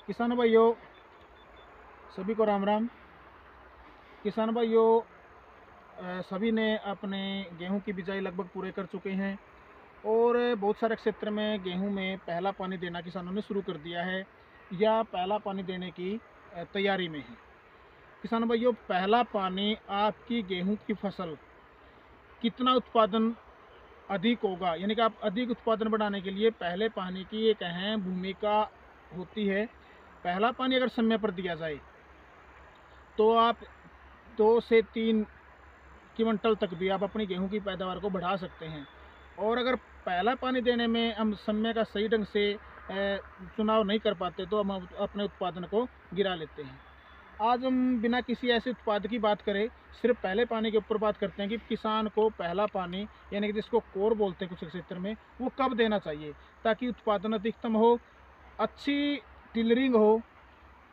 किसान भाइयों, सभी को राम राम। किसान भाइयों, सभी ने अपने गेहूं की बिजाई लगभग पूरे कर चुके हैं और बहुत सारे क्षेत्र में गेहूं में पहला पानी देना किसानों ने शुरू कर दिया है या पहला पानी देने की तैयारी में है। किसान भाइयों, पहला पानी आपकी गेहूं की फसल कितना उत्पादन अधिक होगा, यानी कि आप अधिक उत्पादन बढ़ाने के लिए पहले पानी की एक अहम भूमिका होती है। पहला पानी अगर समय पर दिया जाए तो आप 2 से 3 क्विंटल तक भी आप अपनी गेहूं की पैदावार को बढ़ा सकते हैं। और अगर पहला पानी देने में हम समय का सही ढंग से चुनाव नहीं कर पाते तो हम अपने उत्पादन को गिरा लेते हैं। आज हम बिना किसी ऐसे उत्पाद की बात करें, सिर्फ पहले पानी के ऊपर बात करते हैं कि किसान को पहला पानी, यानी कि जिसको कोर बोलते हैं कुछ क्षेत्र में, वो कब देना चाहिए ताकि उत्पादन अधिकतम हो, अच्छी टिलरिंग हो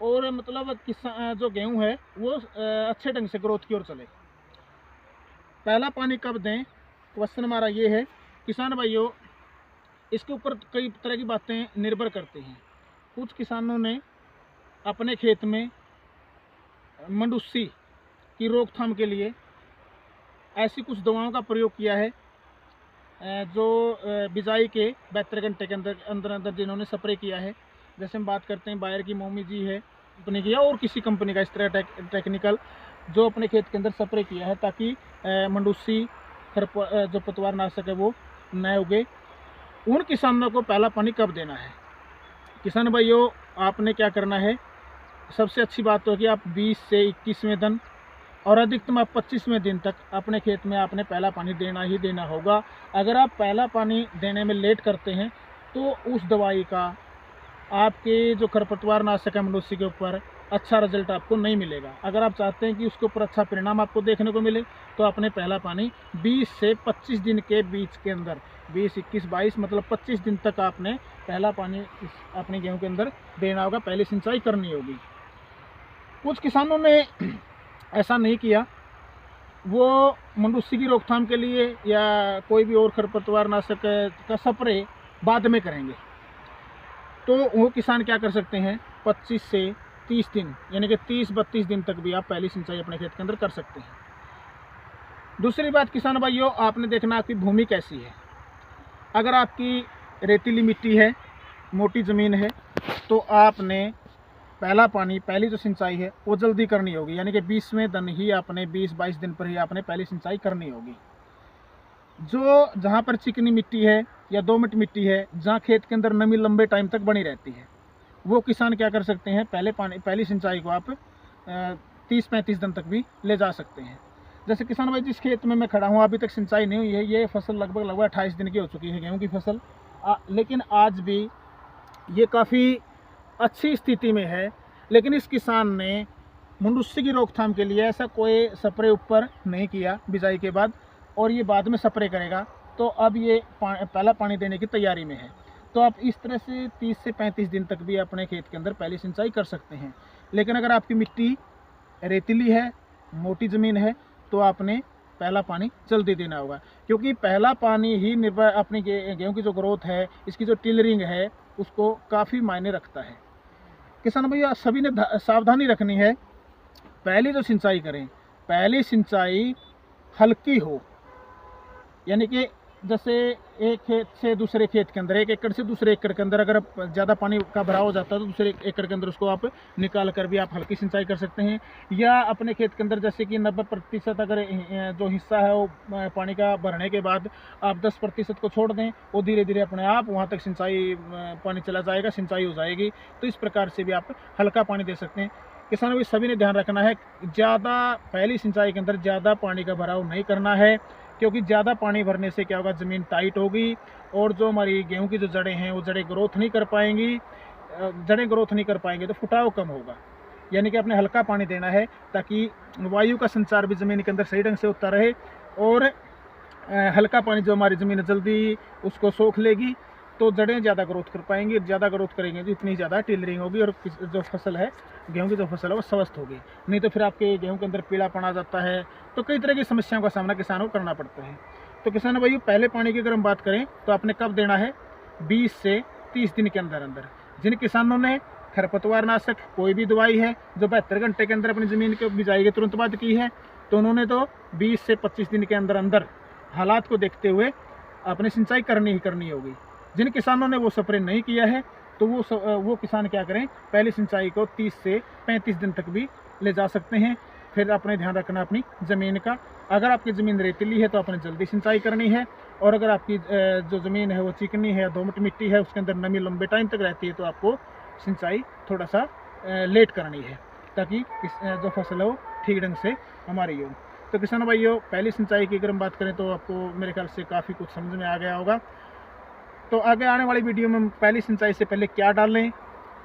और मतलब किसान जो गेहूं है वो अच्छे ढंग से ग्रोथ की ओर चले। पहला पानी कब दें, क्वेश्चन हमारा ये है। किसान भाइयों, इसके ऊपर कई तरह की बातें निर्भर करते हैं। कुछ किसानों ने अपने खेत में मंडूसी की रोकथाम के लिए ऐसी कुछ दवाओं का प्रयोग किया है जो बिजाई के 72 घंटे के अंदर जिन्होंने स्प्रे किया है। जैसे हम बात करते हैं बायर की मोमी जी है कंपनी की, और किसी कंपनी का इस तरह टेक्निकल जो अपने खेत के अंदर स्प्रे किया है ताकि मंडूसी जो पतवार नाशक है वो न उगे। उन किसानों को पहला पानी कब देना है? किसान भाइयों, आपने क्या करना है, सबसे अच्छी बात तो है कि आप 20 से 21वें दिन और अधिकतम आप 25वें दिन तक अपने खेत में आपने पहला पानी देना ही देना होगा। अगर आप पहला पानी देने में लेट करते हैं तो उस दवाई का आपके जो खरपतवार नाशक है मंडूसी के ऊपर अच्छा रिजल्ट आपको नहीं मिलेगा। अगर आप चाहते हैं कि उसके ऊपर अच्छा परिणाम आपको देखने को मिले तो आपने पहला पानी 20 से 25 दिन के बीच के अंदर, 20, 21, 22 मतलब 25 दिन तक आपने पहला पानी अपने गेहूं के अंदर देना होगा, पहली सिंचाई करनी होगी। कुछ किसानों ने ऐसा नहीं किया, वो मंडूसी की रोकथाम के लिए या कोई भी और खरपतवार नाशक का स्प्रे बाद में करेंगे। तो वो किसान क्या कर सकते हैं, 25 से 30 दिन यानी कि 30-32 दिन तक भी आप पहली सिंचाई अपने खेत के अंदर कर सकते हैं। दूसरी बात किसान भाइयों, आपने देखना आपकी भूमि कैसी है। अगर आपकी रेतीली मिट्टी है, मोटी ज़मीन है, तो आपने पहला पानी, पहली जो सिंचाई है वो जल्दी करनी होगी, यानी कि 20वें दिन ही आपने 20-22 दिन पर ही आपने पहली सिंचाई करनी होगी। जो जहाँ पर चिकनी मिट्टी है या दोमट मिट्टी है, जहाँ खेत के अंदर नमी लंबे टाइम तक बनी रहती है, वो किसान क्या कर सकते हैं, पहली सिंचाई को आप 30-35 दिन तक भी ले जा सकते हैं। जैसे किसान भाई, जिस खेत में मैं खड़ा हूँ अभी तक सिंचाई नहीं हुई है, ये फसल लगभग 28 दिन की हो चुकी है गेहूँ की फसल, लेकिन आज भी ये काफ़ी अच्छी स्थिति में है। लेकिन इस किसान ने मंडूसी की रोकथाम के लिए ऐसा कोई स्प्रे ऊपर नहीं किया बिजाई के बाद, और ये बाद में स्प्रे करेगा, तो अब ये पहला पानी देने की तैयारी में है। तो आप इस तरह से 30 से 35 दिन तक भी अपने खेत के अंदर पहली सिंचाई कर सकते हैं। लेकिन अगर आपकी मिट्टी रेतीली है, मोटी ज़मीन है, तो आपने पहला पानी जल्दी देना होगा, क्योंकि पहला पानी ही निर्भर अपनी गेहूं की जो ग्रोथ है, इसकी जो टिलरिंग है, उसको काफ़ी मायने रखता है। किसान भैया, सभी ने सावधानी रखनी है। पहली जो सिंचाई करें, पहली सिंचाई हल्की हो, यानी कि जैसे एक खेत से दूसरे खेत के अंदर, 1 एकड़ से दूसरे एकड़ के अंदर अगर ज़्यादा पानी का भराव हो जाता है तो दूसरे एकड़ के अंदर उसको आप निकाल कर भी आप हल्की सिंचाई कर सकते हैं। या अपने खेत के अंदर जैसे कि 90% अगर जो हिस्सा है वो पानी का भरने के बाद आप 10% को छोड़ दें, वो धीरे धीरे अपने आप वहाँ तक सिंचाई पानी चला जाएगा, सिंचाई हो जाएगी। तो इस प्रकार से भी आप हल्का पानी दे सकते हैं। किसानों को सभी ने ध्यान रखना है, ज़्यादा पहली सिंचाई के अंदर ज़्यादा पानी का भराव नहीं करना है, क्योंकि ज़्यादा पानी भरने से क्या होगा, ज़मीन टाइट होगी और जो हमारी गेहूं की जो जड़ें हैं वो जड़ें ग्रोथ नहीं कर पाएंगी। जड़ें ग्रोथ नहीं कर पाएंगे तो फुटाव कम होगा। यानी कि आपने हल्का पानी देना है ताकि वायु का संचार भी ज़मीन के अंदर सही ढंग से होता रहे, और हल्का पानी जो हमारी ज़मीन जल्दी उसको सोख लेगी तो जड़ें ज़्यादा ग्रोथ कर पाएंगी। ज़्यादा ग्रोथ करेंगे तो इतनी ज़्यादा टिलरिंग होगी और जो फसल है, गेहूं की जो फसल है वो स्वस्थ होगी। नहीं तो फिर आपके गेहूं के अंदर पीलापन आ जाता है, तो कई तरह की समस्याओं का सामना किसानों को करना पड़ता है। तो किसान भाइयों, पहले पानी की अगर हम बात करें तो आपने कब देना है, 20 से 30 दिन के अंदर अंदर। जिन किसानों ने खरपतवार नाशक कोई भी दवाई है जो 72 घंटे के अंदर अपनी ज़मीन के बिजाई के तुरंत बाद की है, तो उन्होंने तो 20 से 25 दिन के अंदर अंदर हालात को देखते हुए अपनी सिंचाई करनी ही करनी होगी। जिन किसानों ने वो स्प्रे नहीं किया है तो वो किसान क्या करें, पहली सिंचाई को 30 से 35 दिन तक भी ले जा सकते हैं। फिर अपने ध्यान रखना अपनी ज़मीन का। अगर आपकी ज़मीन रेतीली है तो आपने जल्दी सिंचाई करनी है, और अगर आपकी जो ज़मीन है वो चिकनी है, दोमट मिट्टी है, उसके अंदर नमी लंबे टाइम तक रहती है, तो आपको सिंचाई थोड़ा सा लेट करनी है, ताकि जो फसल है वो ठीक ढंग से हमारी हो। तो किसान भाइयों, पहली सिंचाई की अगर हम बात करें तो आपको मेरे ख्याल से काफ़ी कुछ समझ में आ गया होगा। तो आगे आने वाली वीडियो में हम पहली सिंचाई से पहले क्या डालें,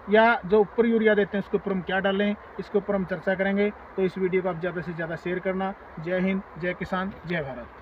या जो ऊपर यूरिया देते हैं उसके ऊपर हम क्या डालें, इसके ऊपर हम चर्चा करेंगे। तो इस वीडियो को आप ज़्यादा से ज़्यादा शेयर करना। जय हिंद, जय किसान, जय भारत।